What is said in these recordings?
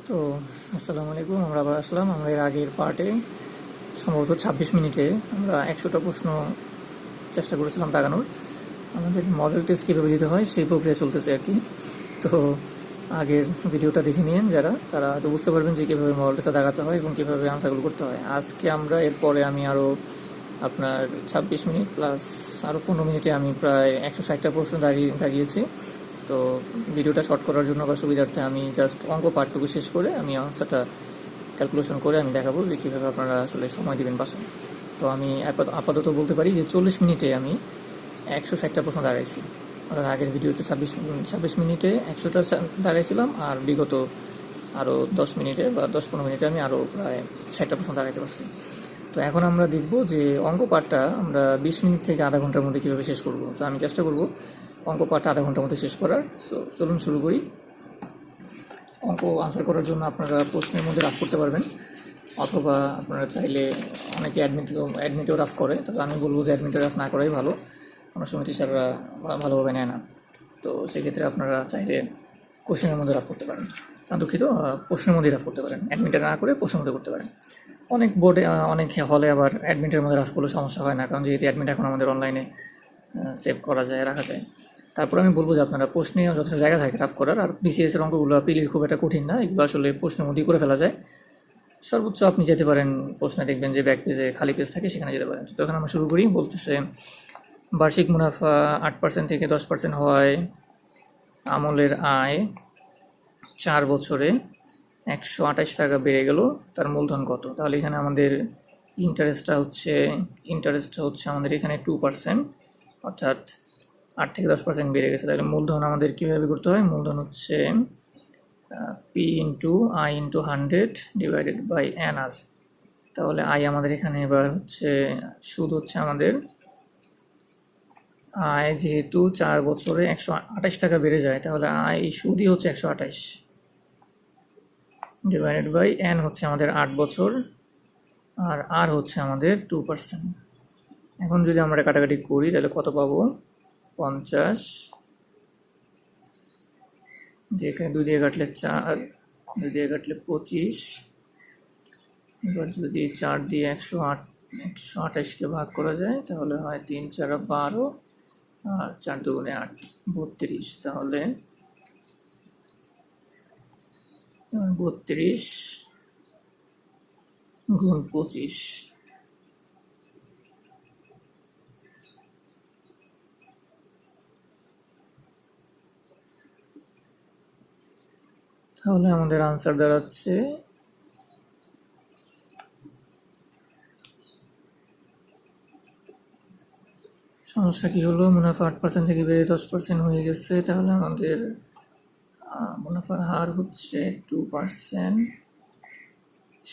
তো আসসালামু আলাইকুম। আমরা আবার আসলাম। আমরা এর আগের পার্টে সম্ভবত 26 মিনিটে আমরা 100টা প্রশ্ন চেষ্টা করেছিলাম দাগানোর। আমাদের মডেল টেস্ট কীভাবে দিতে হয় সেই প্রক্রিয়া চলতেছে আর কি। তো আগের ভিডিওটা দেখে নিন যারা, তারা হয়তো বুঝতে পারবেন যে কীভাবে মডেল টেস্টটা দাগাতে হয় এবং কীভাবে আনসারগুলো করতে হয়। আজকে আমরা এরপরে আমি আরও আপনার 26 মিনিট প্লাস আরও 15 মিনিটে আমি প্রায় 160টা প্রশ্ন দাগিয়েছি। তো ভিডিওটা শর্ট করার জন্য বা সুবিধার্থে আমি জাস্ট অঙ্ক পার্টটুকু শেষ করে আমি আনসারটা ক্যালকুলেশন করে আমি দেখাবো যে কীভাবে আপনারা আসলে সময় দেবেন বাসায়। তো আমি আপাতত বলতে পারি যে 40 মিনিটে আমি 160টা প্রশ্ন দাঁড়াইছি। অর্থাৎ আগের ভিডিওতে 26 মিনিটে 100টা দাঁড়াইছিলাম, আর বিগত আরও 10 মিনিটে বা 10-15 মিনিটে আমি আরও প্রায় 60টা প্রশ্ন দাঁড়াইতে পারছি। তো এখন আমরা দেখব যে অঙ্ক পাঠটা আমরা 20 মিনিট থেকে আধা ঘন্টার মধ্যে কীভাবে শেষ করব। তো আমি চেষ্টা করব অঙ্ক পাঠটা আধা ঘন্টার মধ্যে শেষ করার। সো চলুন শুরু করি। অঙ্ক আনসার করার জন্য আপনারা প্রশ্নের মধ্যে রাফ করতে পারবেন, অথবা আপনারা চাইলে অনেকে অ্যাডমিটেও রাফ করে। তবে আমি বলবো যে অ্যাডমিটে রাফ না করাই ভালো, অনেক সময় টিচাররা ভালোভাবে নেয় না। তো সেক্ষেত্রে আপনারা চাইলে কোশ্চেনের মধ্যে রাফ করতে পারেন, দুঃখিত, প্রশ্নের মধ্যে রাফ করতে পারেন, অ্যাডমিটে না করে প্রশ্নের মধ্যে করতে পারেন। অনেক বোর্ডে অনেক হলে আবার অ্যাডমিটের মধ্যে রাফ করলে সমস্যা হয় না, কারণ যেহেতু অ্যাডমিট এখন আমাদের অনলাইনে সেভ করা যায়, রাখা যায়। তারপর আমি বলবো যে আপনারা প্রশ্নে যথেষ্ট জায়গা থাকে রাফ করার। আর বিসিএসের অঙ্কগুলো পিলির খুব একটা কঠিন না, এগুলো আসলে প্রশ্নের মধ্যেই করে ফেলা যায়। সর্বোচ্চ আপনি যেতে পারেন প্রশ্নে, দেখবেন যে ব্যাক পেজে খালি পেজ থাকে, সেখানে যেতে পারেন। তো এখন আমরা শুরু করি। বলতেছে বার্ষিক মুনাফা 8% থেকে 10% হয়, আমলের আয় 4 বছরে 128 টাকা বেড়ে গেল, তার মূলধন কত? তাহলে এখানে আমাদের ইন্টারেস্টটা হচ্ছে আমাদের এখানে 2%, অর্থাৎ 8 থেকে 10% বেড়ে গেছে। তাহলে মূলধন আমাদের কীভাবে করতে হয়? মূলধন হচ্ছে P into I into 100 divided by N R. তাহলে আই আমাদের এখানে এবার হচ্ছে সুদ হচ্ছে আমাদের আয়, যেহেতু 4 বছরে 128 টাকা বেড়ে যায়, তাহলে আয় সুদই হচ্ছে 128 ডিভাইডেড বাই এন হচ্ছে আমাদের 8 বছর, আর আর হচ্ছে আমাদের 2%। এখন যদি আমরা কাটাকাটি করি তাহলে কত পাবো? 50 2 দিয়ে কাটলে 4, 2 দিয়ে কাটলে 25। এবার যদি 4 দিয়ে 128কে ভাগ করা যায় তাহলে হয় 3 4 12, আর 4 2 8 32। তাহলে 32 গুণ 25, তাহলে আমাদের আনসার দাঁড়াচ্ছে সমস্যা কি হলো? মুনাফা 8% থেকে বেড়ে 10% হয়ে গেছে। তাহলে আমাদের মুনাফার হার হচ্ছে 2%,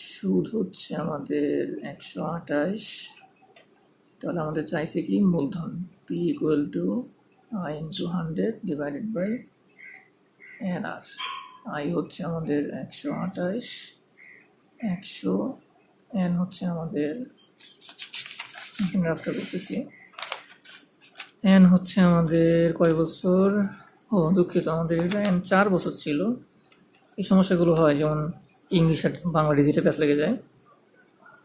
সুদ হচ্ছে আমাদের 128। তাহলে আমাদের চাইছে কি? মূলধন P equal to I into 100 divided by N R. I হচ্ছে আমাদের 128, 100, এন হচ্ছে আমাদের, রাফটা করতেছি, এন হচ্ছে আমাদের কয় বছর? দুঃখিত, আমাদের এটা এন 4 বছর ছিল। এই সমস্যাগুলো হয়, যেমন ইংলিশ আর বাংলা ডিজিটে প্যাচ লেগে যায়।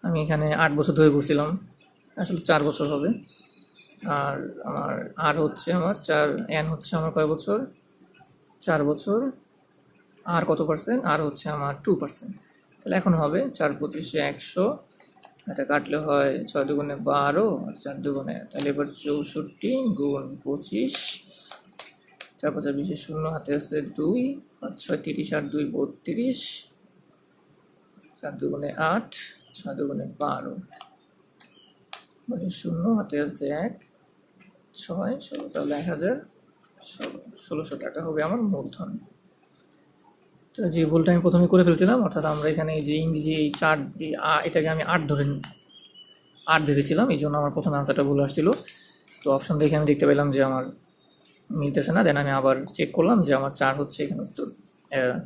আমি এখানে 8 বছর ধরে করছিলাম, আসলে 4 বছর হবে। আর আমার আর হচ্ছে আমার 4, এন হচ্ছে আমার কয় বছর? 4 বছর। আর কত পার্সেন্ট? আর হচ্ছে আমার 2%। তাহলে এখন হবে 4 25 100, এটা কাটলে হয় 6 দুগুণে 12 আর 4 দুগুণে, তাহলে এবার 64 গুণ 25, 4 5 20, 0 হাতে আছে 2, 5 6 30, আর 2 32, 4 দুগুণে 8, 6 দুগুণে 12, 0 হাতে আছে 1, 6 16, তাহলে 1600 টাকা হবে আমার মূলধন। তো যে ভুলটা আমি প্রথমে করে ফেলছিলাম, অর্থাৎ আমরা এখানে যে ইংরেজি এই 4, এটাকে আমি 8 ভেবেছিলাম, এই জন্য আমার প্রথমে আনসারটা ভুল আসছিল। তো অপশন দেখে আমি দেখতে পেলাম যে আমার মিলতেছে না। দেন আমি আবার চেক করলাম যে আমার 4 হচ্ছে এখানে উত্তর,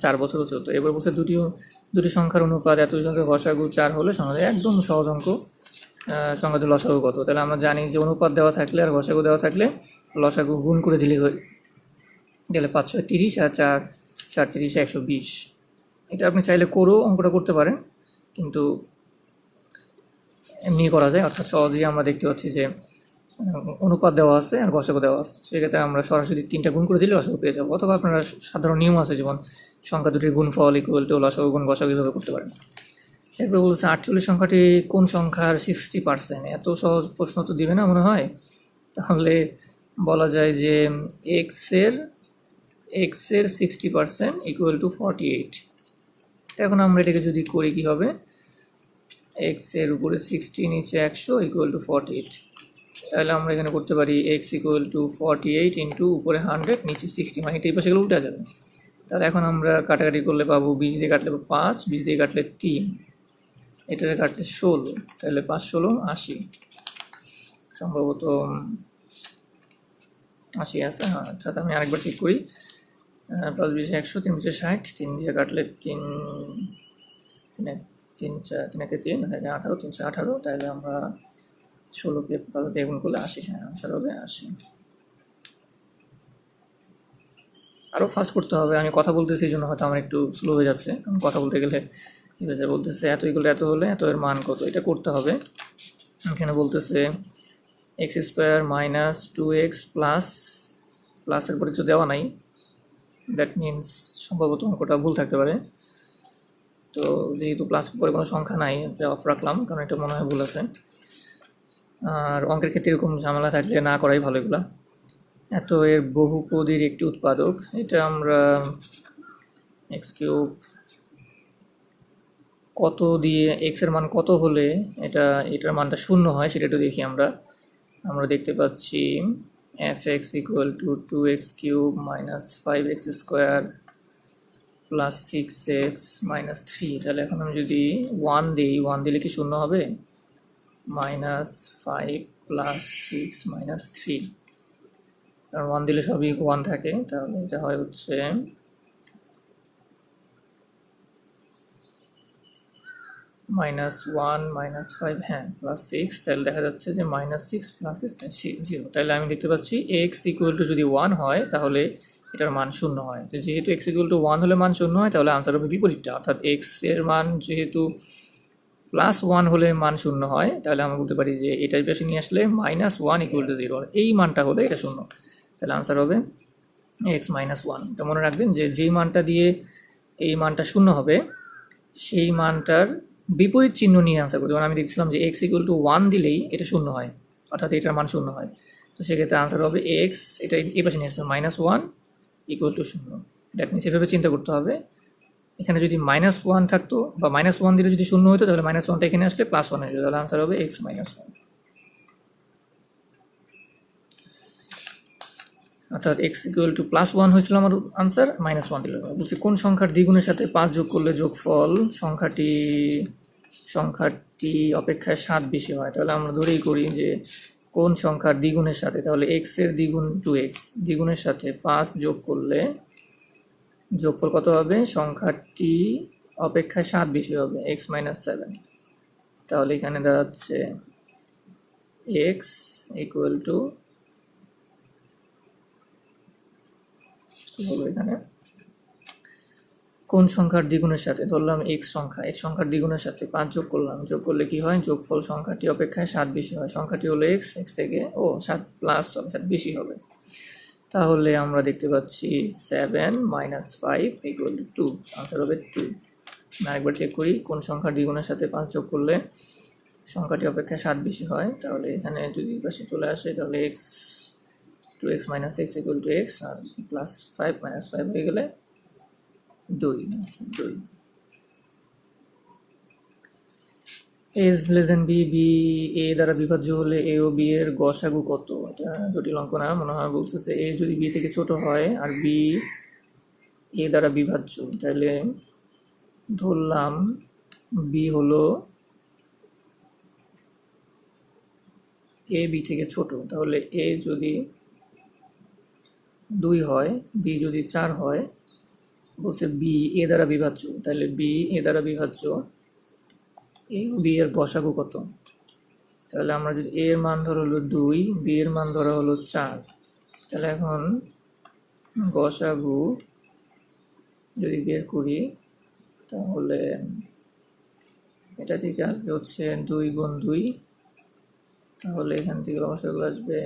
4 বছর হচ্ছে উত্তর। এবার বলছে দুটি সংখ্যার অনুপাত এত সংখ্যার গসাগু 4 হলে সঙ্গে একদম সহজ অঙ্ক, সংখ্যাটি লসাগু কত? তাহলে আমরা জানি যে অনুপাত দেওয়া থাকলে আর গসাগু দেওয়া থাকলে লসাগু গুণ করে দিলে 5 6 30, আর 4 4 30 120। এটা আপনি চাইলে করেও অঙ্কটা করতে পারেন, কিন্তু এমনি করা যায়। অর্থাৎ সহজেই আমরা দেখতে পাচ্ছি যে অনুপাত দেওয়া আছে আর গসাগু দেওয়া আছে, সেক্ষেত্রে আমরা সরাসরি 3টা গুণ করে দিলে লসাগু পেয়ে যাবো। অথবা আপনারা সাধারণ নিয়ম আছে, যেমন সংখ্যা দুটির গুণফল ইকুয়াল টু লসাগু গুণ গসাগু, এভাবে করতে পারেন। এরপর বলছে 48 সংখ্যাটি কোন সংখ্যার 60%? এত সহজ প্রশ্ন তো দিবে না মনে হয়। তাহলে বলা যায় যে এক্সের 60% ইকুয়াল টু 48। এখন আমরা এটাকে যদি করি কি হবে, এক্সের উপরে 60 নিচে 100 ইকুয়াল টু 48। তাহলে আমরা এখানে করতে পারি এক্স ইকুয়াল টু 48 ইন্টু উপরে 100 নিচে 60, মানে এটা এই পাশে গেলে উল্টা যাবে। তাহলে এখন আমরা কাটাকাটি করলে পাবো 20 দিয়ে কাটলে 5, 20 দিয়ে কাটলে 3, এটারে কাটলে 16, তাহলে 5 16 80, সম্ভবত 80 আছে। হ্যাঁ, অর্থাৎ আমি আরেকবার চেক করি, প্লাস 20 100, 3 20 60, 3 দিয়ে কাটলে 3 3 3 18, 318, তাহলে আমরা 16কে 5 দিয়ে গুণ করলে 80। হ্যাঁ, আনসার হবে 80। আরও ফাস্ট করতে হবে, আমি কথা বলতেছি এই জন্য হয়তো আমার একটু স্লো হয়ে যাচ্ছে। আমি কথা বলতে গেলে কী হয়ে যায়, বলতেছে এত ইকুয়াল এত হলে এত এর মান কত, এটা করতে হবে। এখানে বলতেছে এক্স স্কোয়ার মাইনাস 2x প্লাসের পরে কিছু দেওয়া নাই, দ্যাট মিনস সম্ভবত অঙ্কটা ভুল থাকতে পারে। তো যেহেতু প্লাসের পরে কোনো সংখ্যা নাই, অফ রাখলাম, কারণ এটা মনে হয় ভুল আছে। আর অঙ্কের ক্ষেত্রে এরকম ঝামেলা থাকলে না করাই ভালো এগুলা। এত এর বহুপদীর একটি উৎপাদক, এটা আমরা এক্স কিউব কত দিয়ে এক্সের মান কত হলে এটার মানটা শূন্য হয় সেটা একটু দেখি। আমরা দেখতে পাচ্ছি F x equal two 2x cube minus 5x square plus 6x minus 3। তাহলে এখন আমি যদি 1 দিই, 1 দিলে কি শূন্য হবে? -5 প্লাস 6 মাইনাস 3, কারণ 1 দিলে সবই 1 থাকে, তাহলে এটা হয় হচ্ছে -1 -5, হ্যাঁ প্লাস 6, তাহলে দেখা যাচ্ছে যে -6 প্লাস 0। তাহলে আমি দেখতে পাচ্ছি x ইকুয়াল টু যদি 1 হয় তাহলে এটার মান শূন্য হয়। তো যেহেতু x ইকুয়াল টু 1 হলে মান শূন্য হয়, তাহলে আনসার হবে বিপরীতটা, অর্থাৎ x এর মান যেহেতু +1 হলে মান শূন্য হয়, তাহলে আমরা বলতে পারি যে এটাই পাশে নিয়ে আসলে -1 ইকুয়াল টু 0, এই মানটা হলে এটা শূন্য। তাহলে আনসার হবে x -1। এটা মনে রাখবেন যে যেই মানটা দিয়ে এই মানটা শূন্য হবে সেই মানটার বিপরীত চিহ্ন নিয়ে আনসার করতে। যেমন আমি দেখছিলাম যে x ইকুয়াল টু 1 দিলেই এটা শূন্য হয়, অর্থাৎ এটার মান শূন্য হয়। তো সেক্ষেত্রে আনসার হবে x, এটা এই পাশে নিয়ে আসতে হবে -1 ইকুয়াল টু 0। দ্যাট মিনস এভাবে চিন্তা করতে হবে। এখানে যদি -1 থাকতো বা -1 দিলে যদি শূন্য হতো, তাহলে -1টা এখানে আসলে +1 হয়ে যেত, তাহলে আনসার হবে x -1। অর্থাৎ x ইকুয়াল টু +1 হয়েছিল আমার আনসার, -1 দিলে বলছি কোন সংখ্যার দ্বিগুণের সাথে 5 যোগ করলে যোগফল সংখ্যাটি অপেক্ষায় 7 বেশি হয়। তাহলে আমরা ধরেই করি যে কোন সংখ্যার দ্বিগুণের সাথে, তাহলে x এর দ্বিগুণ 2x, দ্বিগুণের সাথে 5 যোগ করলে যোগফল কত হবে? সংখ্যাটি অপেক্ষায় 7 বেশি হবে, x -7। তাহলে এখানে দাঁড়াচ্ছে x ইকুয়াল টু কি হবে, এখানে কোন সংখ্যার দ্বিগুণের সাথে ধরলাম x সংখ্যার দ্বিগুণের সাথে 5 যোগ করলাম, যোগ করলে কি হয়? যোগফল সংখ্যাটি অপেক্ষায় 7 বেশি হয়। সংখ্যাটি হলো x থেকে 7 প্লাস 7 বেশি হবে। তাহলে আমরা দেখতে পাচ্ছি 7 - 5 ইকুয়াল টু 2, আনসার হবে 2। আরেকবার চেক করি, কোন সংখ্যার দ্বিগুণের সাথে 5 যোগ করলে সংখ্যাটি অপেক্ষায় 7 বেশি হয়। তাহলে এখানে যদি পাশে চলে আসে, তাহলে x 2x - x equal to x, আর +5 - 5 হয়ে গেলে 2। a b a দ্বারা বিভাজ্য হলে a ও b এর গসাগু কত? এটা জটিল অঙ্ক না মনে হয়। বলতেছে a যদি b থেকে ছোট হয় আর b a দ্বারা বিভাজ্য, তাহলে ধরলাম b হলো a b থেকে ছোট, তাহলে a যদি 2 হয়, b যদি 4 হয়, বলছে b a দ্বারা বিভাজ্য, তাহলে b a দ্বারা বিভাজ্য, a ও b এর গসাগু কত? তাহলে আমরা যদি a এর মান ধরা হলো 2, b এর মান ধরা হলো 4, তাহলে এখন গসাগু যদি বের করি, তাহলে এটা থেকে আসবে হচ্ছে 2 গুণ 2, তাহলে এখান থেকে লসাগু আসবে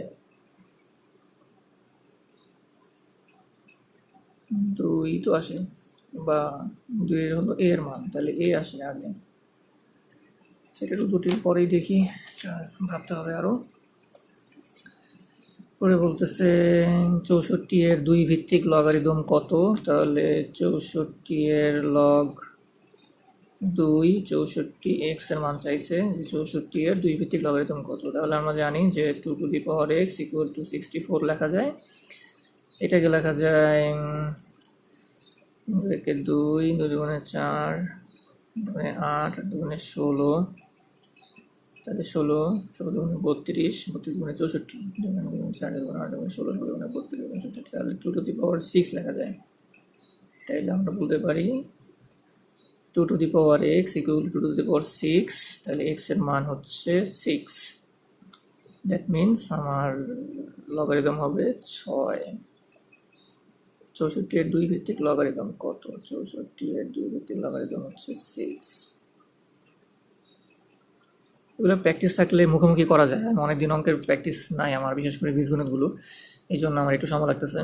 2 তো আসে, বা 2 এর হলো এর মান, তাহলে এ আসে আগে। সেটা একটু জটিল, পরেই দেখি, ভাবতে হবে আরও। পরে বলতেছে 64 এর 2 ভিত্তিক লগারিদম কত, তাহলে 64 এর লগ 2, 64 এক্স এর মান চাইছে, যে 64 এর 2 ভিত্তিক লগারিদম কত। তাহলে আমরা জানি যে 2 to the power x equal two 64 লেখা যায়। এটাকে লেখা যায় 2 একে 2, 2 দুগুণে 4, 2 দুগুণে 8, 2 দুগুণে 16, তাহলে 16, 16 দুগুণে 32, 32 দুগুণে 64, 2 দুগুণে 4, 2 দুগুণে 8, 2 দুগুণে 16, 16 দুগুণে 32, 2 দুগুণে 64, তাহলে 2 টু দি পাওয়ার 6 লেখা যায়। তাইলে আমরা বলতে পারি 2 to the power x equal to 2 to the power 6, তাহলে এক্স এর মান হচ্ছে 6। দ্যাট মিনস আমার লগারিদম হবে 6। 64 এর 2 ভিত্তিক লগারিদম কত? 64 এর 2 ভিত্তিক লগারিদম হচ্ছে 6। এগুলো প্র্যাকটিস থাকলে মুখোমুখি করা যায়। আমি অনেকদিন অঙ্কের প্র্যাকটিস নাই আমার, বিশেষ করে বীজগণিতগুলো, এই জন্য আমার একটু সময় লাগতেছে।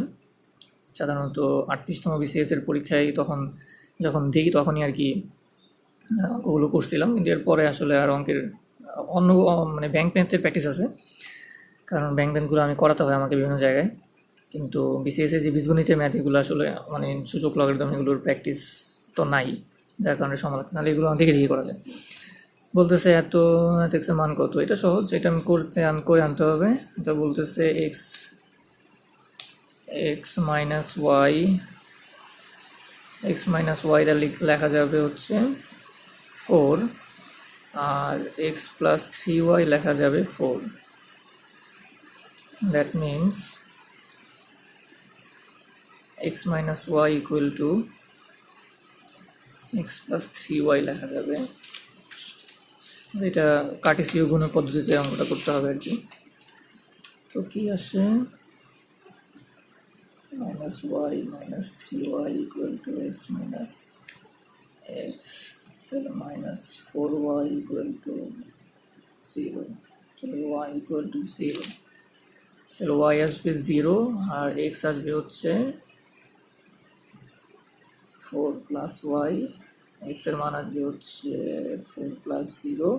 সাধারণত 38তম বিসিএস এর পরীক্ষায় যখন দিই তখনই আর কি অঙ্কগুলো করছিলাম, কিন্তু এরপরে আসলে আর অঙ্কের অন্য মানে ব্যাংক ম্যাথের প্র্যাকটিস আছে, কারণ ব্যাংক ম্যাথগুলো আমি করাতে হয় আমাকে বিভিন্ন জায়গায়। কিন্তু বিসিএস এর যে বীজগণিতের ম্যাথ এগুলো আসলে মানে সূচক লগারিদম এগুলোর প্র্যাকটিস তো নাই, যার কারণে সময় লাগবে, নাহলে এগুলো দেখে দেখে করা যায়। বলতেছে এত এক্সের মান কত, এটা সহজ, এটা আমি করে আনতে হবে। এটা বলতেছে এক্স মাইনাস ওয়াই, তার লেখা যাবে হচ্ছে 4, আর এক্স প্লাস 3y লেখা যাবে 4। That means x minus y equal to x plus 3y লেখা যাবে। এটা কার্টেসীয় গুণের পদ্ধতিতে অঙ্কটা করতে হবে আর কি। তো কি আসে, minus y minus 3y equal to x minus x, তাহলে মাইনাস 4y ইকুয়াল টু 0, তাহলে y ইকুয়াল টু 0, তাহলে y আসবে 0 আর x আসবে হচ্ছে 4 প্লাস y, x এর মান আসবে হচ্ছে 4 প্লাস 0,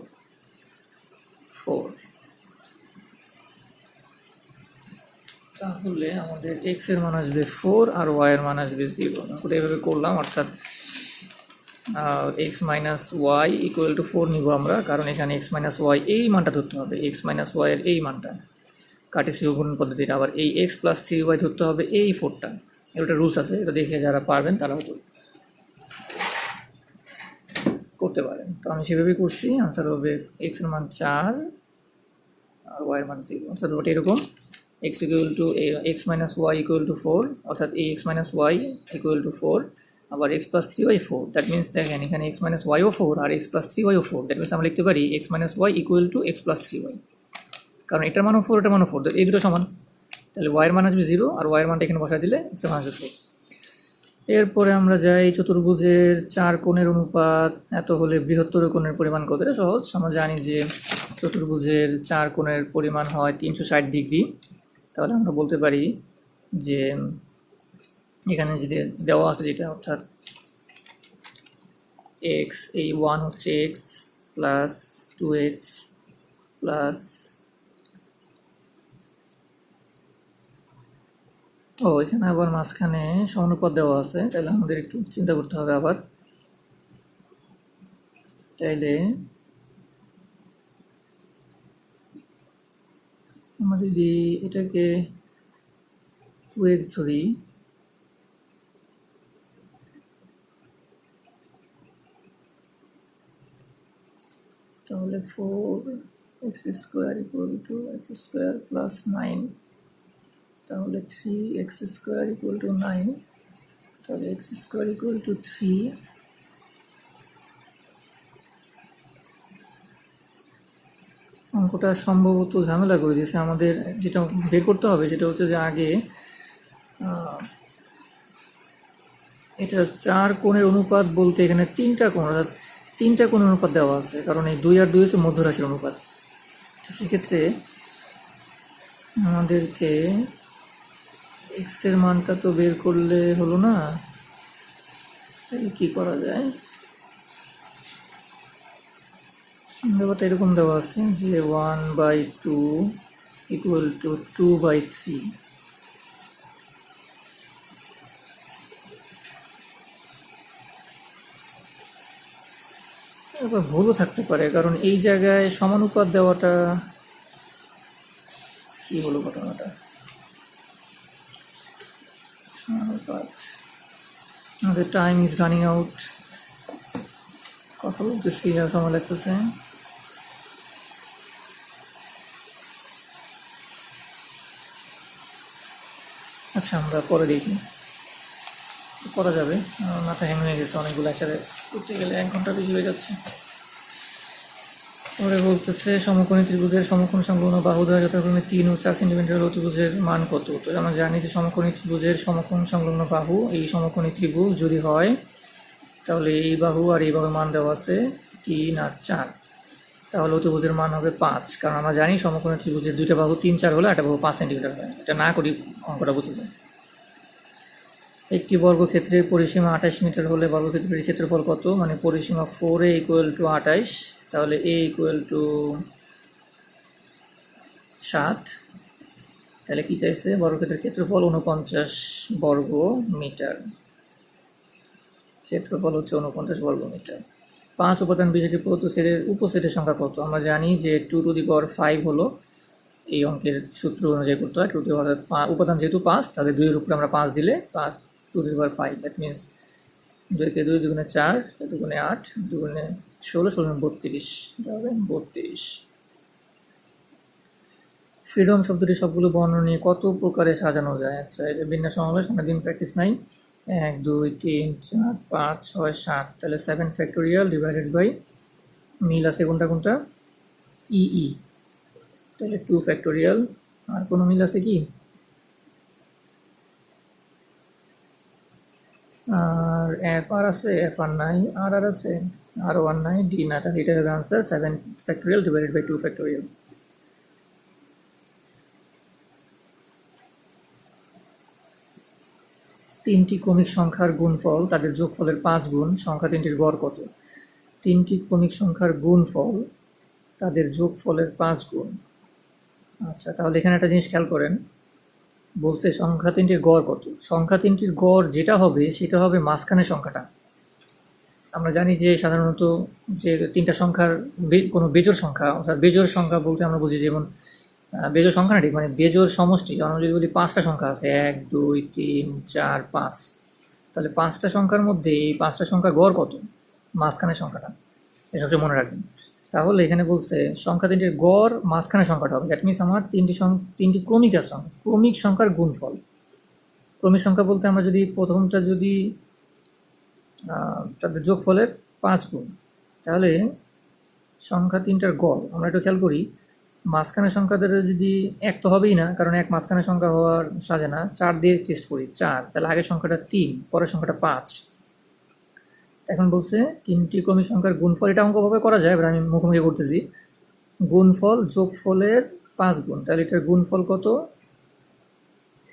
4। তাহলে আমাদের x এর মান আসবে 4 আর y এর মান আসবে 0। আমরা এভাবে করলাম, অর্থাৎ x minus y equal to 4 নিব আমরা, কারণ এখানে x মাইনাস ওয়াই এই মানটা ধরতে হবে, x মাইনাস ওয়াই এর এই মানটা কার্টেসীয় গুণন পদ্ধতিটা। আবার এই x প্লাস 3y ধরতে হবে এই 4টা, এটা রুলস আছে, এটা দেখে যারা পারবেন তারা হয়তো করতে পারেন। তো আমি সেভাবেই করছি, আনসার হবে x এর মান 4 আর y এর মান 0, অর্থাৎ ওটা এরকম x equal to x minus y equal to 4, অর্থাৎ এই x minus y equal to 4, আবার x plus 3y 4। That means দেখেন এখানে x মাইনাস ওয়াইও 4 আর x প্লাস 3y ও 4, দ্যাট মিনস আমরা লিখতে পারি x minus y equal to x plus 3y, কারণ এটার মানও 4 এটার মানও 4, এই দুটো সমান। তাহলে y এর মান আসবে 0 আর y এর মানটা এখানে বসায় দিলে x এর মান আসবে 4। এরপরে আমরা যাই চতুর্ভুজের 4 কোণের অনুপাত এত হলে বৃহত্তর কোণের পরিমাণ কত। এটা সহজ, আমরা জানি যে চতুর্ভুজের 4 কোণের পরিমাণ হয় 360 ডিগ্রি। তাহলে আমরা বলতে পারি যে এখানে যদি দেওয়া আছে যেটা, অর্থাৎ এক্স, এই 1 হচ্ছে এক্স প্লাস 2x প্লাস এখানে আবার মাঝখানে সমানুপাত দেওয়া আছে, তাহলে আমাদের একটু চিন্তা করতে হবে আবার। তাইলে আমরা যদি এটাকে 2x ধরি, তাহলে 4x square equal to x square plus 9, তাহলে 3x স্কোয়ার ইকুয়াল টু 9, তাহলে x স্কোয়ার ইকুয়াল টু 3। অঙ্কটা সম্ভবত ঝামেলা করে দিয়েছে। আমাদের যেটা বের করতে হবে সেটা হচ্ছে যে আগে এটা 4 কোণের অনুপাত বলতে এখানে 3টা কোণ, অর্থাৎ 3টা কোণের অনুপাত দেওয়া আছে, কারণ এই 2 আর 2 হচ্ছে মধ্যরাশির অনুপাত। সেক্ষেত্রে আমাদেরকে এক্স এর মানটা তো বের করলে হলো না, তাহলে কি করা যায়? ব্যাপারটা এরকম দেওয়া আছে যে 1/2 ইকুয়াল টু 2/3। এবার ভুলও থাকতে পারে, কারণ এই জায়গায় সমানুপাত দেওয়াটা কি হলো ঘটনাটা? সমানুপাত, আমাদের টাইম ইজ রানিং আউট, কথা বলতেছি আর সময় লাগতেছে। আচ্ছা, আমরা পরে দেখি, করা যাবে। মাথা হ্যাং হয়ে গেছে, অনেকগুলো একসাথে করতে গেলে 1 ঘন্টা বেশি হয়ে যাচ্ছে। পরে বলতেছে সমকোণী ত্রিভুজের সমকোণ সংলগ্ন বাহুদ্বয় যথাক্রমে 3 ও 4 সেন্টিমিটার হলে ত্রিভুজের মান কত? তো আমরা জানি যে সমকোণী ত্রিভুজের সমকোণ সংলগ্ন বাহু, এই সমকোণী ত্রিভুজ যদি হয় তাহলে এই বাহু আর এই বাহুর মান দেওয়া আছে 3 আর 4, তাহলে ত্রিভুজের মান হবে 5, কারণ আমরা জানি সমকোণী ত্রিভুজের 2টা বাহু 3, 4 হলে একটা বাহু 5 সেন্টিমিটার হয়। এটা না করি অঙ্কটা বুঝতে যায়। একটি বর্গক্ষেত্রের পরিসীমা 28 মিটার হলে বর্গক্ষেত্রের ক্ষেত্রফল কত? মানে পরিসীমা 4a ইকুয়াল টু 28, তাহলে a ইকুয়াল টু 7, তাহলে কি চাইছে? বর্গক্ষেত্রের ক্ষেত্রফল 49 বর্গ মিটার, ক্ষেত্রফল হচ্ছে 49 বর্গ মিটার। 5 উপাদান বিশিষ্ট প্রদত্ত সেটের উপসেটের সংখ্যা কত? আমরা জানি যে 2 টু দি পাওয়ার 5 হলো এই অঙ্কের সূত্র অনুযায়ী করতে হয়। 2 টু দি পাওয়ার উপাদান যেহেতু 5, তাহলে 2 এর উপরে আমরা 5 দিলে 5 two the power 5, that means 2 কে 2 দুগুণে 4, 2 দুগুণে 8, 2 দুগুণে 16, 16 32, এটা হবে 32। ফ্রিডম শব্দটি সবগুলো বর্ণ নিয়ে কত প্রকারে সাজানো যায়? আচ্ছা, এটা বিন্যাস সমাবেশ, অনেকদিন প্র্যাকটিস নাই। 1 2 3 4 5 6 7, তাহলে 7 ফ্যাক্টোরিয়াল ডিভাইডেড বাই মিল আছে কোনটা কোনটা? ই, তাহলে 2 ফ্যাক্টোরিয়াল। আর কোনো মিল আছে কি? আর এফ আর আছে, এফ আর নাই, আর আছে, আর ওয়ান নাই, ডি না, তাহলে এটা হবে answer 7 factorial divided by 2 factorial. তিনটি ক্রমিক সংখ্যার গুণফল তাদের যোগফলের 5 গুণ, সংখ্যা তিনটির গড় কত? 3টি ক্রমিক সংখ্যার গুণফল তাদের যোগফলের 5 গুণ। আচ্ছা, তাহলে এখানে একটা জিনিস খেয়াল করেন, বলছে সংখ্যা তিনটির গড় কত। সংখ্যা তিনটির গড় যেটা হবে সেটা হবে মাঝখানের সংখ্যাটা। আমরা জানি যে সাধারণত যে 3টা সংখ্যার কোনো বেজোড় সংখ্যা, অর্থাৎ বেজোড় সংখ্যা বলতে আমরা বুঝি যেমন বেজোড় সংখ্যা না, ঠিক মানে বেজোড় সমষ্টি। আমরা যদি বলি 5টা সংখ্যা আছে, 1 2 3 4 5, তাহলে 5টা সংখ্যার মধ্যে এই 5টা সংখ্যার গড় কত? মাঝখানের সংখ্যাটা, এটা হচ্ছে মনে রাখবেন। তাহলে এখানে বলছে সংখ্যা তিনটির গড় মাঝখানের সংখ্যাটা হবে, দ্যাট মিনস আমার তিনটি ক্রমিক আছে, ক্রমিক সংখ্যার গুণফল। ক্রমিক সংখ্যা বলতে আমরা যদি প্রথমটা যদি তাদের যোগফলের 5 গুণ, তাহলে সংখ্যা তিনটার গড় আমরা একটু খেয়াল করি। মাঝখানের সংখ্যাদের যদি 1 তো হবেই না, কারণ 1 মাঝখানের সংখ্যা হওয়ার সাজে না। 4 দিয়ে টেস্ট করি, 4, তাহলে আগের সংখ্যাটা 3, পরের সংখ্যাটা 5। এখন বলছে তিনটি ক্রমিক সংখ্যার গুণফল, এটা অঙ্কভাবে করা যায়, এবার আমি মুখোমুখি করতেছি। গুণফল যোগফলের 5 গুণ, তাহলে এটার গুণফল কত?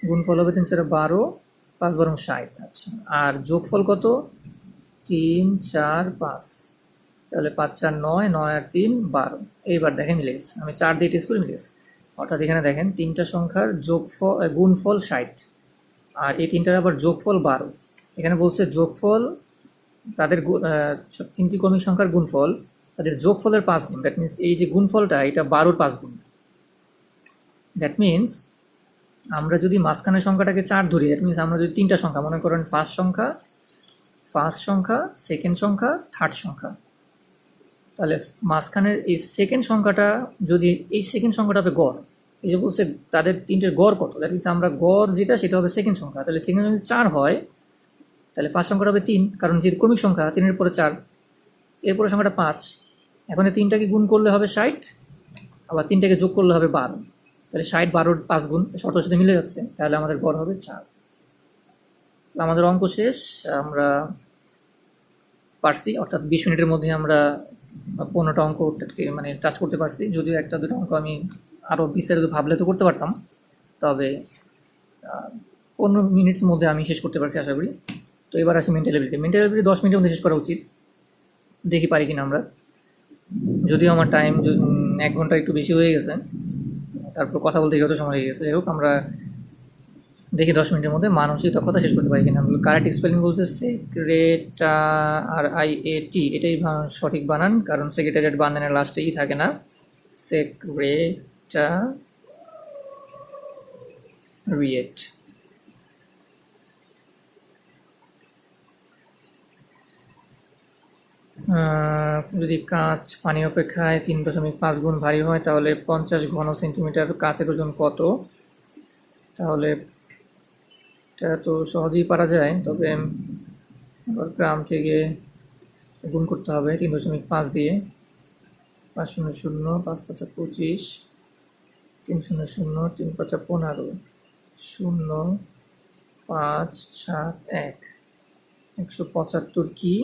গুণফল হবে 3 4 12, 5 12 60। আচ্ছা, আর যোগফল কত? 3 4 5, তাহলে 5 4 9, 9 আর 3 12। এইবার দেখেন মিলে গেছে, আমি 4 দিয়ে টেস্ট করে মিলে গেছে। অর্থাৎ এখানে দেখেন তিনটা সংখ্যার যোগফল গুণফল 60, আর এই তিনটার আবার যোগফল 12। এখানে বলছে যোগফল তাদের তিনটি ক্রমিক সংখ্যার গুণফল তাদের যোগফলের 5 গুণ, দ্যাট মিনস এই যে গুণফলটা এটা 12-র 5 গুণ। দ্যাট মিনস আমরা যদি মাঝখানের সংখ্যাটাকে 4 ধরি, দ্যাট মিনস আমরা যদি 3টা সংখ্যা মনে করেন, ফার্স্ট সংখ্যা, সেকেন্ড সংখ্যা, থার্ড সংখ্যা, তাহলে মাঝখানের এই সেকেন্ড সংখ্যাটা যদি এই সেকেন্ড সংখ্যাটা হবে গড়। এই যে বলছে তাদের তিনটের গড় কত, দ্যাট মিনস আমরা গড় যেটা সেটা হবে সেকেন্ড সংখ্যা। তাহলে সেকেন্ড যদি 4 হয়, তাহলে ফার্স্ট সংখ্যাটা হবে 3, কারণ যে ক্রমিক সংখ্যা 3-এর পরে 4, এরপরে সংখ্যাটা 5। এখন এই 3টাকে গুণ করলে হবে 60, আবার 3টাকে যোগ করলে হবে 12, তাহলে 60 12-র 5 গুণ, শর্তের সাথে মিলে যাচ্ছে, তাহলে আমাদের গড় হবে 4। তো তো আমাদের অঙ্ক শেষ, আমরা পারছি, অর্থাৎ 20 মিনিটের মধ্যে আমরা 15টা অঙ্ক মানে টাচ করতে পারছি। যদিও একটা দুটো অঙ্ক আমি আরও বিস্তারিত ভাবলে তো করতে পারতাম, তবে 15 মিনিটের মধ্যে আমি শেষ করতে পারছি আশা করি। তো এবার আসি মেন্টাল এবিলিটি। মেন্টাল এবিলিটি 10 মিনিটের মধ্যে শেষ করা উচিত, দেখি পারি কিনা আমরা। যদিও আমার টাইম 1 ঘন্টা একটু বেশি হয়ে গেছে, তারপর কথা বলতে গিয়ে সময় লেগে গেছে। যাই হোক, আমরা দেখি 10 মিনিটের মধ্যে মানসিক দক্ষতা শেষ করতে পারি কিনা। কারেক্ট স্পেলিং বলছে SECRETARIAT, এটাই সঠিক বানান, কারণ সেক্রেটারিয়েট বানানের লাস্টেই থাকে না, সেক্রেটারিয়েট। যদি কাঁচ পানি অপেক্ষায় 3.5 গুণ ভারী হয় তাহলে 50 ঘন সেন্টিমিটার কাঁচের ওজন কত? তাহলে এটা তো সহজেই পারা যায়, তবে গ্রাম থেকে গুণ করতে হবে 3.5 দিয়ে। 5 0 0 5 5 25, 3 0 0 3 5 15, 0 5 7 1। 175 কি?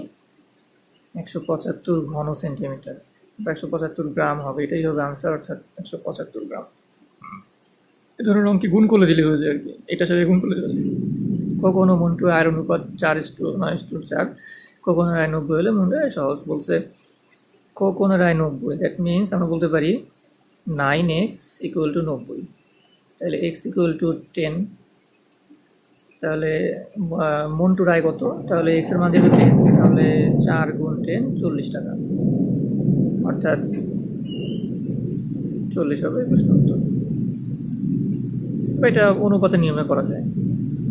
175 ঘন সেন্টিমিটার বা 175 গ্রাম হবে, এটাই হবে আনসার, অর্থাৎ 175 গ্রাম। এ ধরনের অঙ্কে গুণ করে দিলে হয়ে যায় আর কি, এটার সাথে গুণ করে দিলে। কখনো মন্টু আয়ের অনুপাত 4:9:4, কখনো রায় 90 হলে মনে সহজ বলছে। কখনো রায় 90, দ্যাট মিনস আমরা বলতে পারি 9x = 90, তাহলে x = 10। তাহলে মন্টু রায় কত? তাহলে x এর মান যেহেতু 10, তাহলে 4 × 10 40 টাকা, অর্থাৎ 40 হবে প্রশ্ন উত্তর। এটা অনুপাতের নিয়মে করা যায়।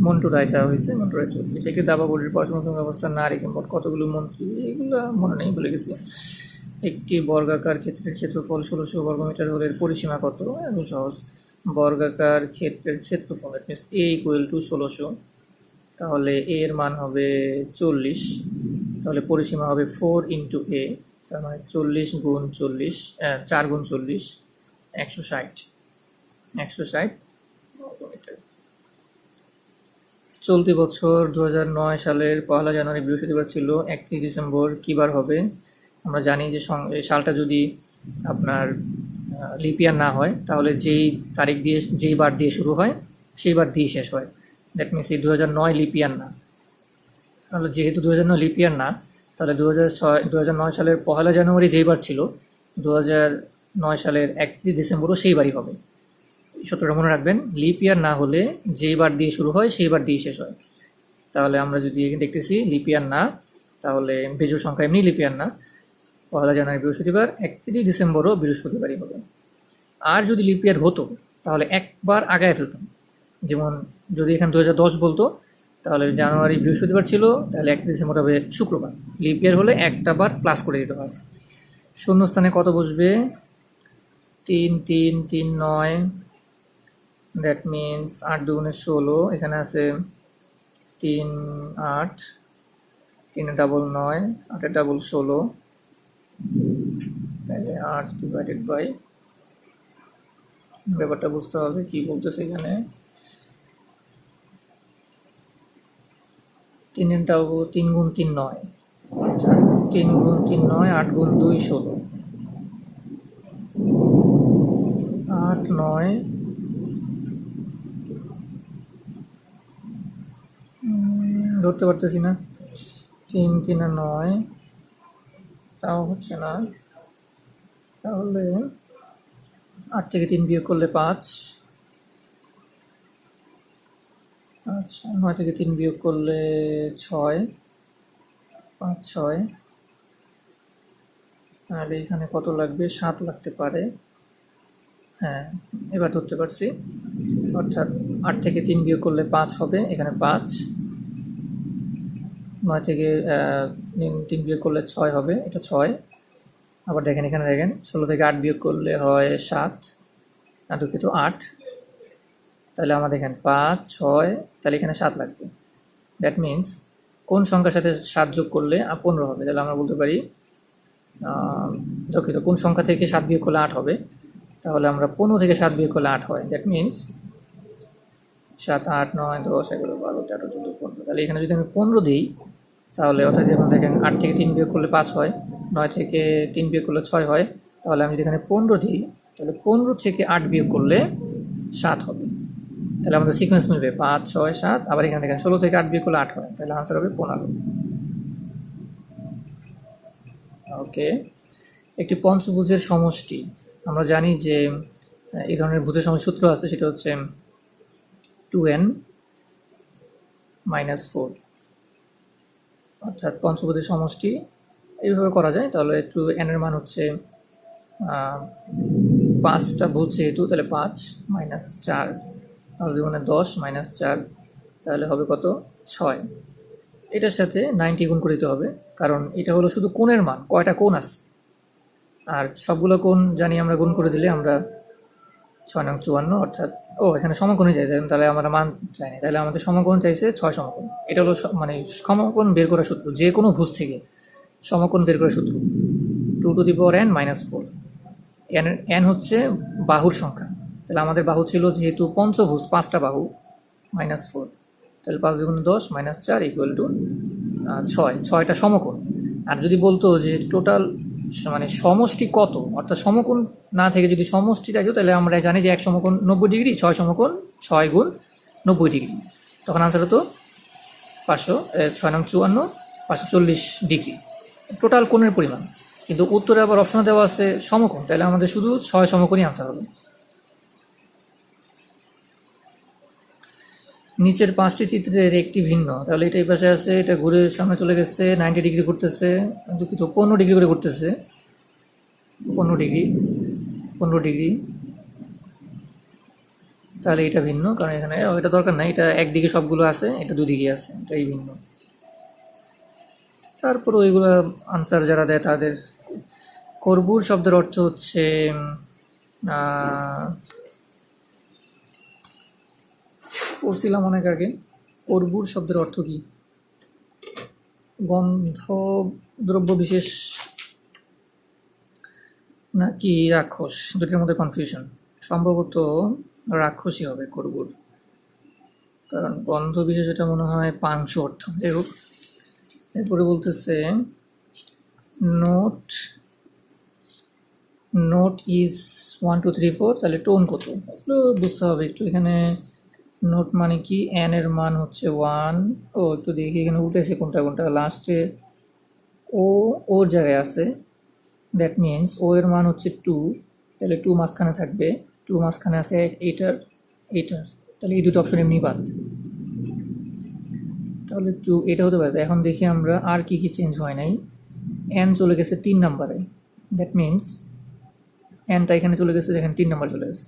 মন্টু রায় চাওয়া হয়েছে, মন্টু রায় 40। একটি দাবা বোর্ডের পড়াশোনাত্মক অবস্থা না রেখে মোট কতগুলো মন্ত্রী, এগুলো মনে নেই, ভুলে গেছি। একটি বর্গাকার ক্ষেত্রের ক্ষেত্রফল 1600 বর্গমিটার হলে এর পরিসীমা কত? এত সহজ। বর্গাকার ক্ষেত্রের ক্ষেত্রফল মিনস A = 1600, তাহলে A এর মান হবে 40, তাহলে পরিসীমা হবে 4 × A, তার মানে 40 × 40, 4 × 40, 160 বর্গমিটার। চলতি বছর 2009 সালের 1 জানুয়ারি বৃহস্পতিবার ছিল, 31 ডিসেম্বর কী বার হবে? আমরা জানি যে সালটা যদি আপনার লিপ ইয়ার না হয়, তাহলে যেই তারিখ দিয়ে, যেই বার দিয়ে শুরু হয় সেই বার দিয়ে শেষ হয়। দ্যাট মিনস এই 2009 লিপ ইয়ার না। তাহলে যেহেতু 2009 লিপ ইয়ার না, তাহলে 2009 সালের 1 জানুয়ারি যেই বার ছিল, 2009 সালের 31 ডিসেম্বরও সেই বারই হবে। সূত্রটা মনে রাখবেন, লিপ ইয়ার না হলে যেই বার দিয়ে শুরু হয় সেই বার দিয়ে শেষ হয়। তাহলে আমরা যদি এখানে দেখতেছি লিপ ইয়ার না, তাহলে বেজোড় সংখ্যা এমনি লিপ ইয়ার না, 1 জানুয়ারি বৃহস্পতিবার, 31 ডিসেম্বরও বৃহস্পতিবারই হবে। আর যদি লিপ ইয়ার হতো তাহলে একবার আগায় ফেলতাম, যেমন যদি এখানে 2010 বলতো, তাহলে জানুয়ারি বৃহস্পতিবার ছিল, তাহলে 31 ডিসেম্বর হবে শুক্রবার। লিপ ইয়ার হলে একটা বার প্লাস করে দিতে হয়। শূন্যস্থানে কত বসবে? 3 3 3 9, দ্যাট মিনস 8 × 2 = 16, এখানে আছে 3 8, 3 ডাবল 9, 8 ডাবল 16, তাহলে 8 / ব্যাপারটা বুঝতে হবে কি বলতেছে এখানে। 3 × 3 × 3 9, 3 × 3 9, 8 × 2 = 16, 8 9, ধরতে পারতেছি না, 3 3 9, তাও হচ্ছে না। তাহলে 8 থেকে 3 বিয়োগ করলে 5, আচ্ছা 9 থেকে 3 বিয়োগ করলে 6, 5 6, তাহলে এখানে কত লাগবে? 7 লাগতে পারে। হ্যাঁ, এবার ধরতে পারছি, অর্থাৎ 8 থেকে 3 বিয়োগ করলে 5 হবে, এখানে 5। 9 থেকে 3 বিয়োগ করলে 6 হবে, এটা 6। আবার দেখেন, এখানে দেখেন 16 থেকে 8 বিয়োগ করলে হয় 7, দুঃখিত 8। তাহলে আমরা দেখেন 5 6, তাহলে এখানে 7 লাগবে। দ্যাট মিনস কোন সংখ্যার সাথে 7 যোগ করলে 15 হবে? তাহলে আমরা বলতে পারি, দুঃখিত, কোন সংখ্যা থেকে 7 বিয়োগ করলে 8 হবে? তাহলে আমরা 15 থেকে 7 বিয়োগ করলে 8 হয়। That means 7, 8, 9, 10, 11, 12, 13, 14, 15। তাহলে এখানে যদি আমি 15 দিই, তাহলে অর্থাৎ যেমন দেখেন 8 থেকে 3 বিয়োগ করলে 5 হয়, 9 থেকে 3 বিয়োগ করলে 6 হয়। তাহলে আমি যদি এখানে 15 দিই, তাহলে 15 থেকে 8 বিয়োগ করলে 7 হবে। তাহলে আমাদের সিকোয়েন্স মিলবে 5, 6, 7। আবার এখানে দেখেন 16 থেকে 8 বিয়োগ করলে 8 হয়, তাহলে আনসার হবে 15। ওকে, একটি পঞ্চভুজের সমষ্টি। আমরা জানি যে এই ধরনের ভুজের সমষ্টি সূত্র আছে, সেটা হচ্ছে 2n - 4। অর্থাৎ পঞ্চভুজের সমষ্টি এইভাবে করা যায়। তাহলে 2n এর মান হচ্ছে 5টা ভুজ যেহেতু, তাহলে 5 - 4, 5 দুগুণে 10 - 4, তাহলে হবে কত? 6। এটার সাথে 90 গুণ করে দিতে হবে, কারণ এটা হলো শুধু কোণের মান, কয়টা কোণ আছে। আর সবগুলো কোণ জানি আমরা, গুণ করে দিলে আমরা 6 নং 54, অর্থাৎ এখানে সমকোণই চাই, তাহলে আমরা মান চাইনি, তাহলে আমাদের সমকোণ চাইছে 6 সমকোণ। এটা হলো মানে সমকোণ বের করার সূত্র, যে কোনো ভুজ থেকে সমকোণ বের করার সূত্র। 2n - 4। n হচ্ছে বাহুর সংখ্যা, তাহলে আমাদের বাহু ছিল যেহেতু পঞ্চভুজ, 5টা বাহু, -4, তাহলে 5 দুগুণে 10 - 4 = 6। 6টা সমকোণ। আর যদি বলতো যে টোটাল মানে সমষ্টি কত, অর্থাৎ সমকোণ না থেকে যদি সমষ্টি চাইতো, তাহলে আমরা জানি যে 1 সমকোণ 90 ডিগ্রি, 6 সমকোণ 6 গুণ 90 ডিগ্রি, তখন আনসার হতো 500, 6 নং 54, 540 ডিগ্রি টোটাল কোণের পরিমাণ। কিন্তু উত্তরে আবার অপশনে দেওয়া আছে সমকোণ, তাহলে আমাদের শুধু 6 সমকোণই আনসার হবে। নিচের 5টি চিত্রের একটি ভিন্ন, তাহলে এটা এই পাশে আছে, এটা ঘুরে সামনে চলে গেছে, 90 ডিগ্রি ঘুরতেছে, দুঃখিত 15 ডিগ্রি করে ঘুরতেছে, 15 ডিগ্রি, 15 ডিগ্রি। তাহলে এটা ভিন্ন, কারণ এখানে এটা দরকার নাই, এটা একদিকে সবগুলো আছে, এটা দুদিকে আছে, এটাই ভিন্ন। তারপর ওইগুলো আনসার যারা দেয় তাদের। কর্বুর শব্দের অর্থ হচ্ছে পড়ছিলাম অনেক আগে। কর্বুর শব্দের অর্থ কি? গন্ধ দ্রব্য বিশেষ নাকি রাক্ষস? দুটির মধ্যে কনফিউশন। সম্ভবত রাক্ষসই হবে কর্বুর, কারণ গন্ধ বিশেষ এটা মনে হয় পাংশ অর্থ। যাই হোক, এরপরে বলতেছে নোট ইজ 1, 2, 3, 4, তাহলে টোন কত? বুঝতে হবে একটু। এখানে নোট মানে কি? এন এর মান হচ্ছে 1। একটু দেখি এখানে উঠেছে কোনটা কোনটা। লাস্টে ওর জায়গায় আছে, দ্যাট মিনস ও এর মান হচ্ছে 2, তাহলে 2 মাঝখানে থাকবে, 2 মাঝখানে আছে এইটার, তাহলে এই দুটো অপশন এমনি বাদ, তাহলে 2 এটা হতে পারে। এখন দেখি আমরা আর কি কি চেঞ্জ হয় নাই। এন চলে গেছে 3 নাম্বারে, দ্যাট মিনস এনটা এখানে চলে গেছে, এখানে 3 নাম্বার চলে গেছে।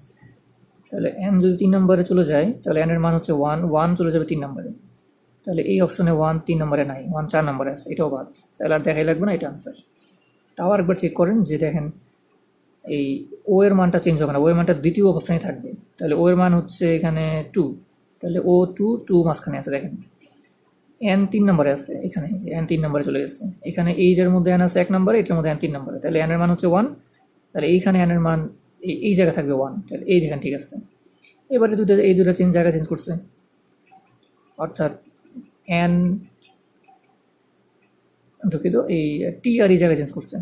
তাহলে এন যদি 3 নাম্বারে চলে যায়, তাহলে এন এর মান হচ্ছে 1 চলে যাবে 3 নাম্বারে, তাহলে এই অপশনে 1 3 নাম্বারে নাই, 1 4 নাম্বারে আছে, এটাও বাদ, তাহলে আর দেখাই লাগবে না, এটা আনসার। তাও আরেকবার চেক করেন যে দেখেন এই ও এর মানটা চেঞ্জ হবে না, ও এর মানটা দ্বিতীয় অবস্থানে থাকবে, তাহলে ও এর মান হচ্ছে এখানে 2, তাহলে ও 2 মাঝখানে আছে, দেখেন এন 3 নাম্বারে আছে, এখানে যে এন 3 নাম্বারে চলে গেছে, এখানে এইটার মধ্যে এন আছে 1 নাম্বারে, এটার মধ্যে এন 3 নাম্বারে, তাহলে এন এর মান হচ্ছে 1, তাহলে এইখানে এন এর মান এই জায়গা থাকবে 1, তাহলে এই দেখেন ঠিক আছে। এবারে এই দুটো জায়গা চেঞ্জ করছে, অর্থাৎ এন দুঃখিত এই টি আর এই জায়গায় চেঞ্জ করছে,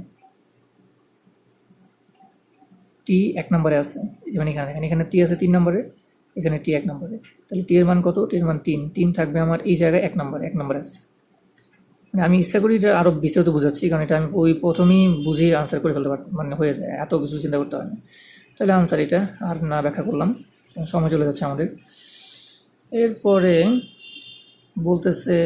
টি 1 নম্বরে আছে, যেমন এখানে টি আছে 3 নম্বরে, এখানে টি 1 নম্বরে, তাহলে টি এর মান কত? টি এর মান 3 থাকবে আমার এই জায়গায় 1 নম্বরে আছে। মানে আমি ইচ্ছা করি এটা আরও বিস্তারিত বোঝাচ্ছি, কারণ এটা আমি ওই প্রথমেই বুঝিয়ে আনসার করে ফেলতে মানে হয়ে যায়, এত কিছু চিন্তা করতে হয় না। তাহলে আনসার এটা আর না ব্যাখ্যা করলাম, সময় চলে যাচ্ছে আমাদের। এরপরে বলতেছে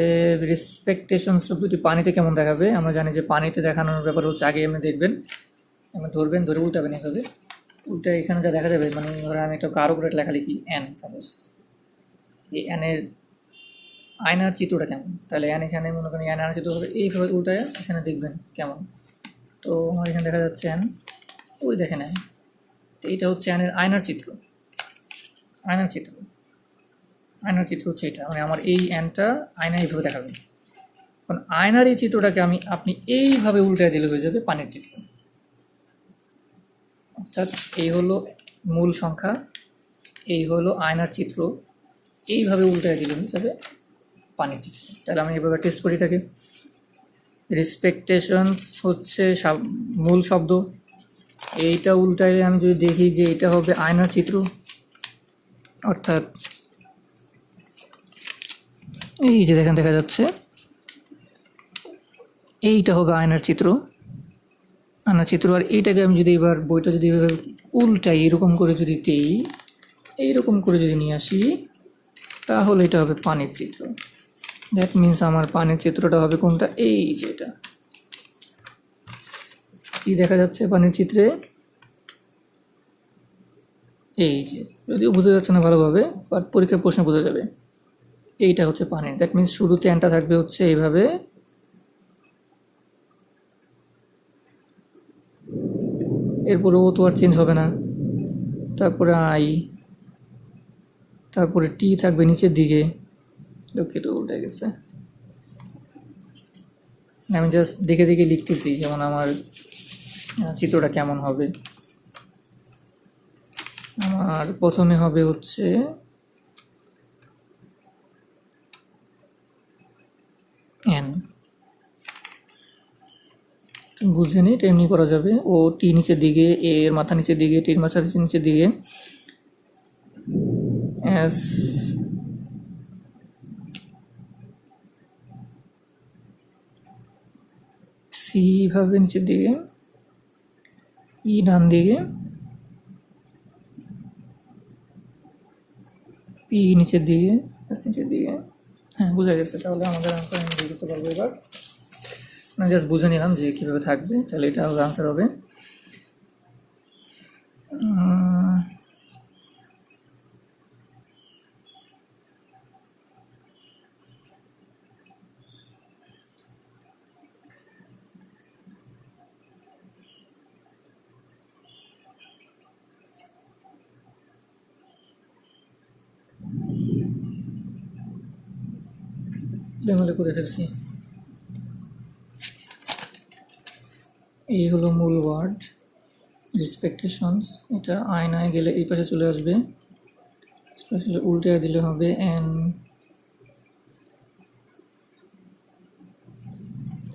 রেসপেকটেশন শব্দটি পানিতে কেমন দেখাবে? আমরা জানি যে পানিতে দেখানোর ব্যাপার হচ্ছে আগে এমনি দেখবেন, এমনি ধরবেন, ধরে উল্টাবেন, এভাবে উল্টা এখানে যা দেখা যাবে, মানে ধরো আমি একটা কারো করে লেখা লিখি এন, সাপোজ এই এনের আয়নার চিত্রটা কেমন, তাহলে এন এখানে মনে করেন আয়নার চিত্র হবে এইভাবে উল্টায়, এখানে দেখবেন কেমন। তো আমার এখানে দেখা যাচ্ছে এন, ওই দেখেন এন, তো এইটা হচ্ছে এনের আয়নার চিত্র হচ্ছে এটা, মানে আমার এই এনটা আয়না এইভাবে দেখাবে। কারণ আয়নার এই চিত্রটাকে আপনি এইভাবে উল্টায় দিলে হয়ে যাবে পানির চিত্র। অর্থাৎ এই হলো মূল সংখ্যা, এই হলো আয়নার চিত্র, এইভাবে উল্টায় দিলে যাবে পানির চিত্র। তাহলে আমি এভাবে টেস্ট করি এটাকে। রেসপেকটেশনস হচ্ছে মূল শব্দ, এইটা উল্টাইলে আমি যদি দেখি যে এটা হবে আয়নার চিত্র, অর্থাৎ এই যে দেখেন দেখা যাচ্ছে এইটা হবে আয়নার চিত্র, আর এইটাকে আমি যদি এবার বইটা যদি এভাবে উল্টাই এরকম করে যদি দিই, এইরকম করে যদি নিয়ে আসি, তাহলে এটা হবে পানির চিত্র। দ্যাট মিন্স আমার পানির চিত্রটা হবে কোনটা, এই যেটা কি দেখা যাচ্ছে পানির চিত্রে, এই যে, যদিও বোঝা যাচ্ছে না ভালোভাবে, বাট পরীক্ষার প্রশ্নে বোঝা যাবে। এইটা হচ্ছে পানি। দ্যাট মিন্স শুরুতে এনটা থাকবে হচ্ছে এইভাবে, এরপরে ও তো আর চেঞ্জ হবে না, তারপরে আই, তারপরে টি থাকবে নিচের দিকে। দুঃখিত, উল্টে গেছে। আমি জাস্ট দেখে দেখে লিখতেছি যেমন আমার চিত্রটা কেমন হবে। আমার প্রথমে হবে হচ্ছে এন, বুঝে নি, এমনি করা যাবে। ও টি নিচের দিকে, এর মাথা নিচের দিকে, টির মাথা নিচের দিকে, এস সি ভাবে নিচের দিকে, ই ডান দিকে, পি নিচের দিকে, এস নিচের দিকে। হ্যাঁ, বোঝা গেছে। তাহলে আমাদের আনসার আমি বের করতে পারবো এবার। আমি জাস্ট বুঝে নিলাম যে কীভাবে থাকবে, তাহলে এটা হবে আনসার হবে। এলোমেলো করে ফেলছি। এই হলো মূল ওয়ার্ড রেসপেকটেশনস। এটা আয়নায় গেলে এই পাশে চলে আসবে, আসলে উল্টে দিলে হবে এন।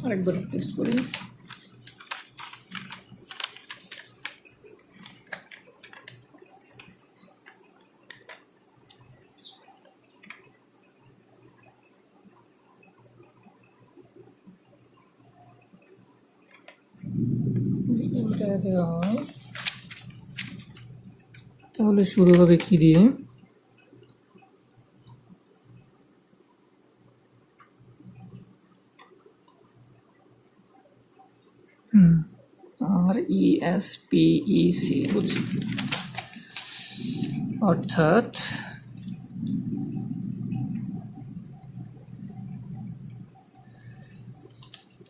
আরেকবার টেস্ট করি। উল্টে দেওয়া হয়, তাহলে শুরু হবে কি দিয়ে, RESPEC, বুঝছি। অর্থাৎ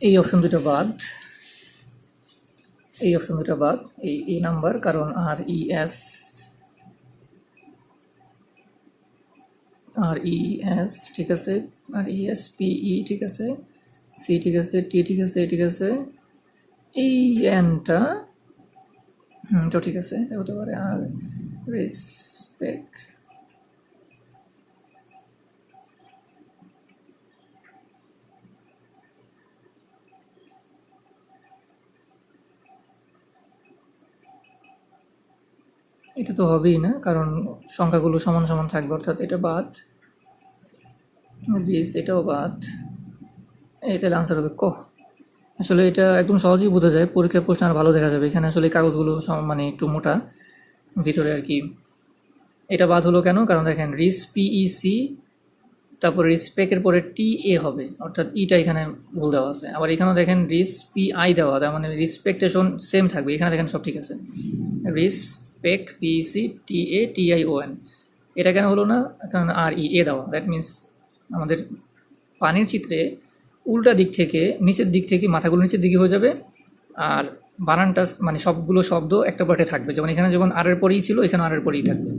এই অপশন দুটো বাদ, এই অপশন দুটো বাদ, এই নাম্বার, কারণ RES ঠিক আছে, RESPE ঠিক আছে, সি ঠিক আছে, টি ঠিক আছে, এ ঠিক আছে, এই এনটা তো ঠিক আছে, হতে পারে। আর রেসপেক্ট, এটা তো হবেই না, কারণ সংখ্যাগুলো সমান সমান থাকবে, অর্থাৎ এটা বাদ, রিস এটাও বাদ, এটার আনসার হবে ক। আসলে এটা একদম সহজেই বোঝা যায়, পরীক্ষার প্রশ্ন আর ভালো দেখা যাবে। এখানে আসলে কাগজগুলো মানে একটু মোটা ভিতরে আর কি। এটা বাদ হলো কেন, কারণ দেখেন রিস পিইসি, তারপরে রিসপেক্টের পরে টি এ হবে, অর্থাৎ ইটা এখানে ভুল দেওয়া আছে। আবার এখানেও দেখেন রিস পিআই দেওয়া, তার মানে রিসপেকটেশন সেম থাকবে। এখানে দেখেন সব ঠিক আছে, রিসপেক্ট পিইসি টি এ TION। এটা কেন হলো না, কারণ REA দেওয়া। দ্যাট মিন্স আমাদের পানির চিত্রে উল্টা দিক থেকে, নিচের দিক থেকে মাথাগুলো নিচের দিকে হয়ে যাবে, আর বানানটা মানে সবগুলো শব্দ একটা পার্টে থাকবে। যেমন এখানে যখন আর এর পরেই ছিল, এখানে আর এর পরেই থাকবে,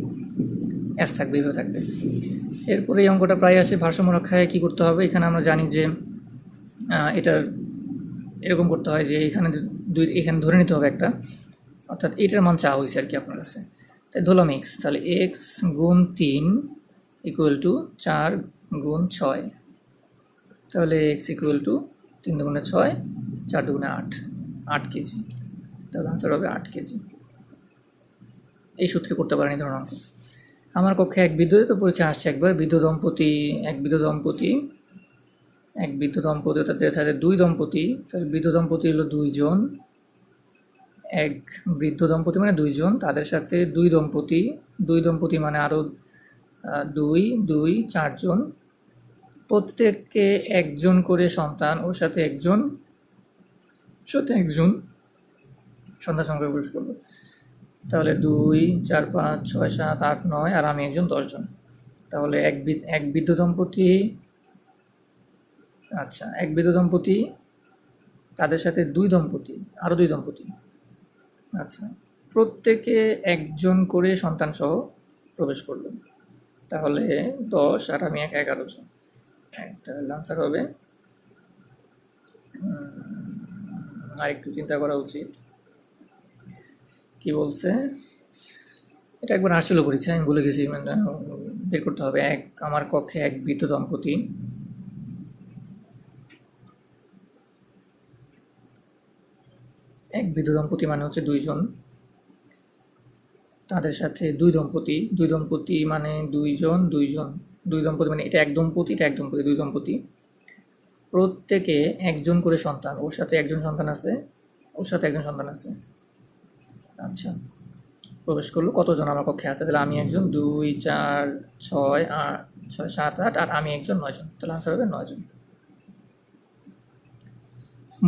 এস থাকবে, এইভাবে থাকবে। এরপরে এই অঙ্কটা প্রায় আসে ভারসাম্য রক্ষায় কী করতে হবে। এখানে আমরা জানি যে এটার এরকম করতে হয় যে এখানে এখানে ধরে নিতে হবে একটা, অর্থাৎ এটার মান চাওয়া হয়েছে আর কি আপনার কাছে, তাই ধরলাম এক্স। তাহলে x গুণ 3 ইকুয়াল টু 4 গুণ 6, তাহলে এক্স ইকুয়াল টু 3 দুগুণে 6, 4 দুগুণে 8, 8 কেজি। তাহলে আনসার হবে 8 কেজি। এই সূত্রে করতে পারেন এই ধরনের অঙ্ক। আমার কক্ষে এক বিদ্যুৎ, তো পরীক্ষা আসছে একবার, এক বিদ্যুৎ দম্পতি তাদের সাথে 2 দম্পতি, তাহলে বিদ্যুৎ দম্পতি হলো 2 জন, এক বৃদ্ধ দম্পতি মানে 2 জন, তাদের সাথে 2 দম্পতি মানে আরও 2 4 জন, প্রত্যেককে একজন করে সন্তান, ওর সাথে একজন সন্তান সংখ্যা প্রকাশ করবো। তাহলে 2 4 5 6 7 8 9 আর আমি একজন 10 জন। তাহলে এক বৃদ্ধ দম্পতি, আচ্ছা এক বৃদ্ধ দম্পতি তাদের সাথে 2 দম্পতি, আরও 2 দম্পতি, আচ্ছা প্রত্যেকে একজন করে সন্তান সহ প্রবেশ করলো। তাহলে 10 আর আমি 11 জন। তাহলে আনসার হবে, আর একটু চিন্তা করা উচিত। কি বলছে এটা একবার আসছিল পরীক্ষায়, আমি ভুলে গেছি, বের করতে হবে। আমার কক্ষে এক বৃদ্ধ দম্পতি, মানে হচ্ছে 2 জন, তাদের সাথে 2 দম্পতি মানে 2 দম্পতি মানে এটা এক দম্পতি 2 দম্পতি, প্রত্যেকে একজন করে সন্তান, ওর সাথে একজন সন্তান আছে, আচ্ছা প্রবেশ করলো। কতজন আমার কক্ষে আছে? তাহলে আমি একজন, 2 4 6 8 6 7 8 আর আমি একজন, 9 জন। তাহলে আনসার হবে 9 জন।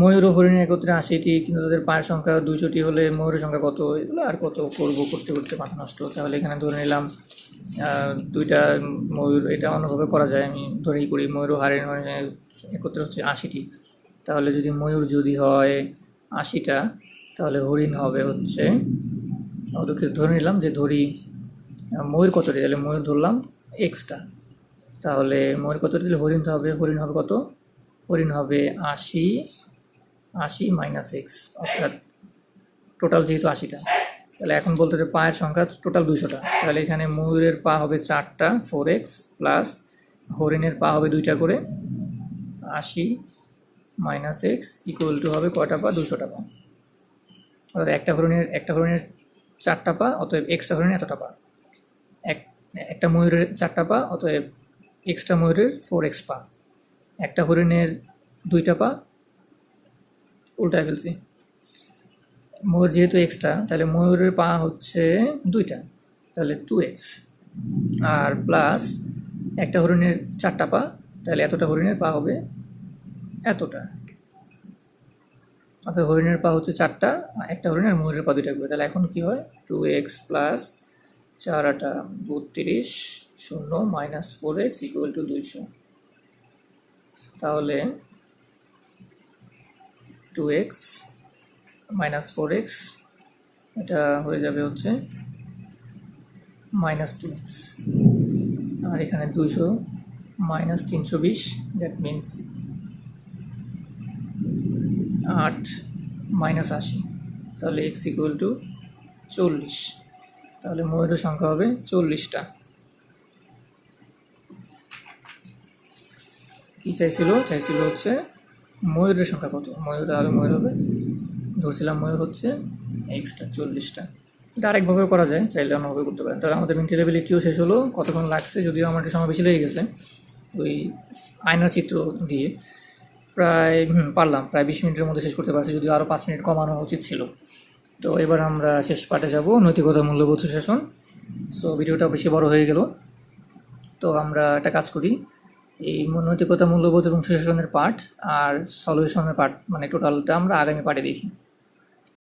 ময়ূর ও হরিণের একত্রে 80টি, কিন্তু তাদের পায়ের সংখ্যা 200টি হলে ময়ূরের সংখ্যা কত? এগুলো আর কত করতে মাথা নষ্ট। তাহলে এখানে ধরে নিলাম 2টা ময়ূর, এটা অন্যভাবে করা যায়, আমি ধরেই করি। ময়ূর ও হরিণ একত্রে হচ্ছে 80টি, তাহলে যদি ময়ূর হয় 80টা, তাহলে হরিণ হবে হচ্ছে, ওদেরকে ধরে নিলাম যে ময়ূর কতটি, তাহলে ময়ূর ধরলাম এক্সটা, তাহলে ময়ূর কতটি, তাহলে হরিণ হবে কত? হরিণ হবে 80 মাইনাস এক্স, অর্থাৎ টোটাল যেহেতু 80টা, তাহলে এখন বলতে হবে পায়ের সংখ্যা টোটাল 200টা। তাহলে এখানে ময়ূরের পা হবে 4টা 4x প্লাস হরিণের পা হবে 2টা করে, 80 মাইনাস এক্স ইকুয়াল টু হবে কয়টা পা? 200টা পা। অর্থাৎ একটা হরিণের 4টা পা, অতএব এক্সট্রা হরিণের এতটা পা। একটা ময়ূরের 4টা পা, অতএব এক্সট্রা ময়ূরের 4x পা। একটা হরিণের 2টা পা, উল্টায় ফেলছি, ময়ূর যেহেতু এক্সট্রা, তাহলে ময়ূরের পা হচ্ছে 2টা, তাহলে 2x, আর প্লাস একটা হরিণের 4টা পা, তাহলে এতটা হরিণের পা হবে এতটা, অর্থাৎ হরিণের পা হচ্ছে 4টা, একটা হরিণের ময়ূরের পা 2টা করে। তাহলে এখন কি হয়? 2x plus 4 8 32 0 minus 4x equal to 200। তাহলে 2x মাইনাস 4x, এটা হয়ে যাবে হচ্ছে মাইনাস 2x, আর এখানে 200 মাইনাস 320, দ্যাট মিনস 8 মাইনাস 80, তাহলে x ইকুয়াল টু 40। তাহলে ময়ূরের সংখ্যা হবে 40টা। কি চাইছিল হচ্ছে ময়ূরের সংখ্যা কত? ময়ূর হবে, ধরছিলাম ময়ূর হচ্ছে এক্সট্রা 40টা। এটা আরেকভাবেও করা যায়, চাইলে অন্যভাবে করতে পারেন। তাহলে আমাদের ইন্টিগ্রেবিলিটিও শেষ হলো। কতক্ষণ লাগছে? যদিও আমার সময় বেশি লেগে গেছে ওই আয়নার চিত্র দিয়ে, প্রায় 20 মিনিটের মধ্যে শেষ করতে পারছি, যদিও আরও 5 মিনিট কমানো উচিত ছিল। তো এবার আমরা শেষ পার্টে যাব, নৈতিকতা মূল্যবোধ সেশন। সো ভিডিওটা বেশি বড় হয়ে গেল, তো আমরা একটা কাজ করি, এই নৈতিকতা মূল্যবোধ এবং সুশাসনের পার্ট আর সলিউশনের পার্ট, মানে টোটালটা আমরা আগামী পার্টে দেখি।